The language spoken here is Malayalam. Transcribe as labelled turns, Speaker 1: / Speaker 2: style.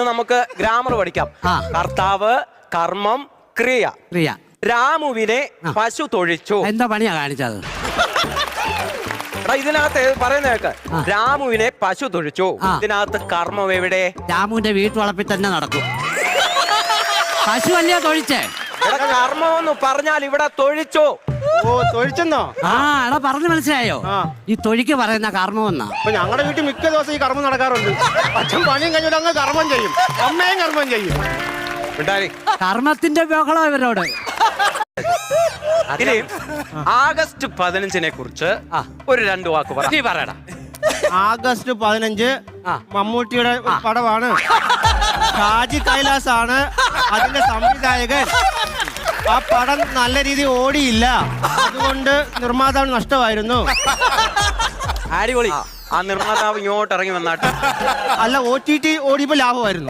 Speaker 1: നമുക്ക് ഗ്രാമർ പഠിക്കാം. കർത്താവ്, കർമ്മം, ക്രിയ.
Speaker 2: ക്രിയ.
Speaker 1: രാമുവിനെ പശു തൊഴിച്ചു.
Speaker 2: എന്താ പണിയാ കാണിച്ചത്?
Speaker 1: ഇതിനകത്ത് പറയുന്ന കേക്ക്. രാമുവിനെ പശു തൊഴിച്ചു. ഇതിനകത്ത് കർമ്മം എവിടെ?
Speaker 2: രാമുവിന്റെ വീട്ടുവളപ്പിൽ തന്നെ നടക്കും. പശു അല്ലയോ തൊഴിച്ചേ?
Speaker 1: കർമ്മം എന്ന് പറഞ്ഞാൽ ഇവിടെ തൊഴിച്ചു.
Speaker 3: ഓ, തൊഴിച്ചെന്നോ?
Speaker 2: എടാ പറഞ്ഞു മനസ്സിലായോ? ഈ തൊഴിക്ക് പറയുന്ന കർമ്മം എന്നാ.
Speaker 3: അപ്പൊ ഞങ്ങളുടെ വീട്ടിൽ മിക്ക ദിവസം ഈ കർമ്മം നടക്കാറുണ്ട്. അച്ഛൻ പണിയും കഴിഞ്ഞിട്ട് അങ്ങ് കർമ്മം ചെയ്യും, അമ്മയും കർമ്മം ചെയ്യും.
Speaker 2: കർമ്മത്തിന്റെ ബഹളം ഇവരോട്.
Speaker 1: ഇനി ആഗസ്റ്റ് 15-നെ കുറിച്ച് ഒരു 2 വാക്ക് പറയടാ.
Speaker 3: ആഗസ്റ്റ് 15 മമ്മൂട്ടിയുടെ പടമാണ്. ഷാജി കൈലാസ് ആണ് അതിന്റെ സംവിധായകൻ. ആ പടം നല്ല രീതിയിൽ ഓടിയില്ല, അതുകൊണ്ട് നിർമ്മാതാവ് നഷ്ടമായിരുന്നു.
Speaker 1: അടിപൊളി. ആ നിർമ്മാതാവ് ഇങ്ങോട്ട് ഇറങ്ങി വന്നാട്ട്.
Speaker 3: അല്ല, OTT ഓടിയപ്പോ ലാഭമായിരുന്നു.